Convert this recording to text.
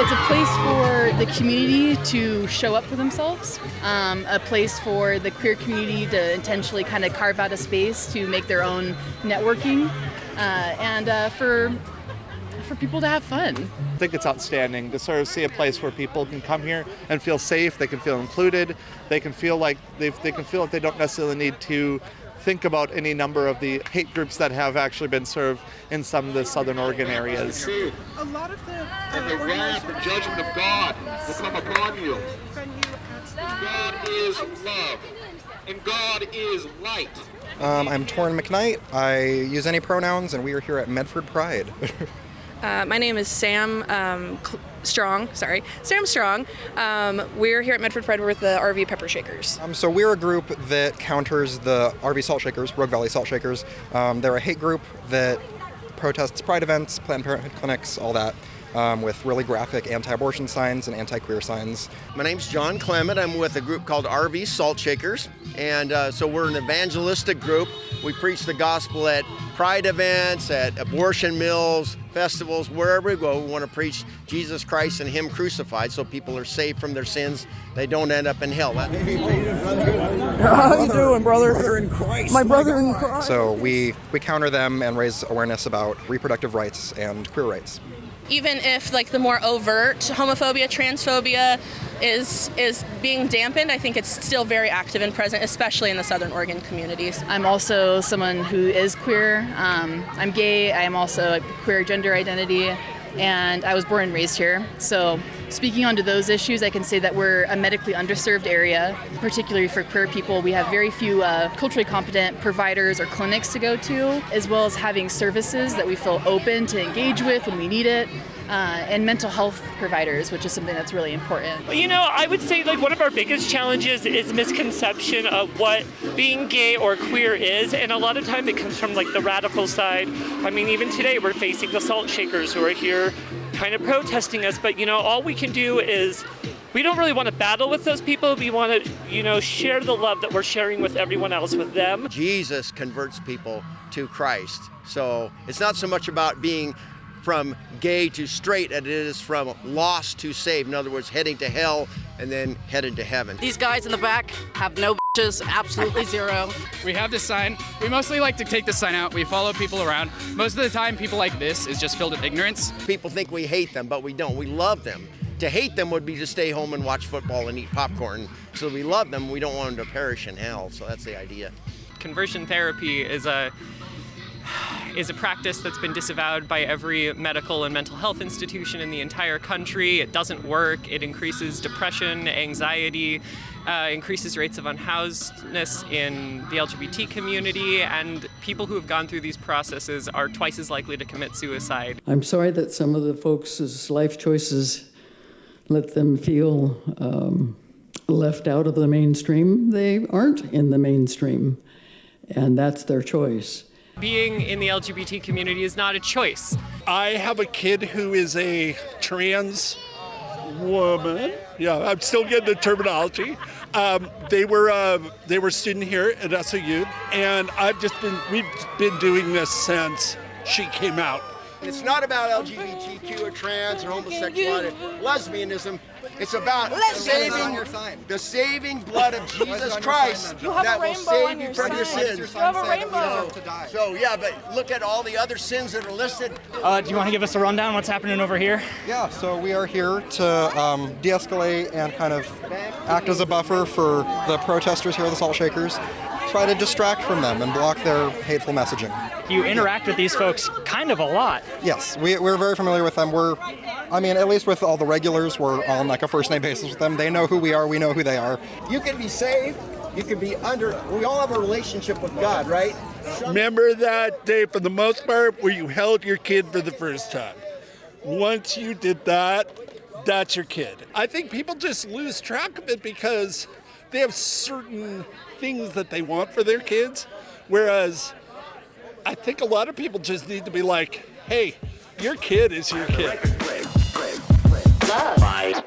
It's a place for the community to show up for themselves, a place for the queer community to intentionally kind of carve out a space to make their own networking, and for people to have fun. I think it's outstanding to sort of see a place where people can come here and feel safe, they can feel included, they can feel like they don't necessarily need to think about any number of the hate groups that have actually been served in some of the Southern Oregon areas. A lot of the and the wrath and judgment of God will come upon you. God is love, and God is light. I'm TOREN McKnight. I use any pronouns, and we are here at Medford Pride. My name is Sam Strong. We're here at Medford Pride with the RV Pepper Shakers. So we're a group that counters the RV Salt Shakers, Rogue Valley Salt Shakers. They're a hate group that protests pride events, Planned Parenthood clinics, all that, with really graphic anti-abortion signs and anti-queer signs. My name's John Clement. I'm with a group called RV Salt Shakers, and so we're an evangelistic group. We preach the gospel at pride events, at abortion mills, festivals, wherever we go. We want to preach Jesus Christ and Him crucified so people are saved from their sins. They don't end up in hell. How you doing, brother? Brother in Christ. My brother in Christ. So we counter them and raise awareness about reproductive rights and queer rights. Even if like the more overt homophobia, transphobia is being dampened, I think it's still very active and present, especially in the Southern Oregon communities. I'm also someone who is queer. I'm gay. I am also a queer gender identity, and I was born and raised here. So speaking onto those issues, I can say that we're a medically underserved area, particularly for queer people. We have very few culturally competent providers or clinics to go to, as well as having services that we feel open to engage with when we need it. And mental health providers, which is something that's really important. You know, I would say like one of our biggest challenges is misconception of what being gay or queer is, and a lot of time it comes from like the radical side. I mean, even today we're facing the salt shakers who are here kind of protesting us, but you know, all we can do is we don't really want to battle with those people. We want to, you know, share the love that we're sharing with everyone else with them. Jesus converts people to Christ. So it's not so much about being from gay to straight as it is from lost to saved. In other words, heading to hell and then headed to heaven. These guys in the back have no bitches, absolutely zero. We have this sign. We mostly like to take the sign out. We follow people around. Most of the time, people like this is just filled with ignorance. People think we hate them, but we don't. We love them. To hate them would be to stay home and watch football and eat popcorn. So we love them. We don't want them to perish in hell. So that's the idea. Conversion therapy is a practice that's been disavowed by every medical and mental health institution in the entire country. It doesn't work. It increases depression, anxiety, increases rates of unhousedness in the LGBT community, and people who have gone through these processes are twice as likely to commit suicide. I'm sorry that some of the folks' life choices let them feel left out of the mainstream. They aren't in the mainstream, and that's their choice. Being in the LGBT community is not a choice. I have a kid who is a trans woman. Yeah, I'm still getting the terminology. They were a student here at SOU, and we've been doing this since she came out. It's not about LGBTQ or trans or homosexuality, lesbianism. It's about the saving blood of Jesus Christ that will save you from your sins. You have a rainbow. So yeah, but look at all the other sins that are listed. Do you want to give us a rundown what's happening over here? Yeah, so we are here to de-escalate and kind of act as a buffer for the protesters here, the Salt Shakers. Try to distract from them and block their hateful messaging. You interact with these folks kind of a lot. Yes, we're very familiar with them. At least with all the regulars, we're on like a first name basis with them. They know who we are, we know who they are. You can be saved, you can be we all have a relationship with God, right? Remember that day, for the most part, where you held your kid for the first time. Once you did that, that's your kid. I think people just lose track of it because they have certain things that they want for their kids, whereas I think a lot of people just need to be like, hey, your kid is your kid. Love.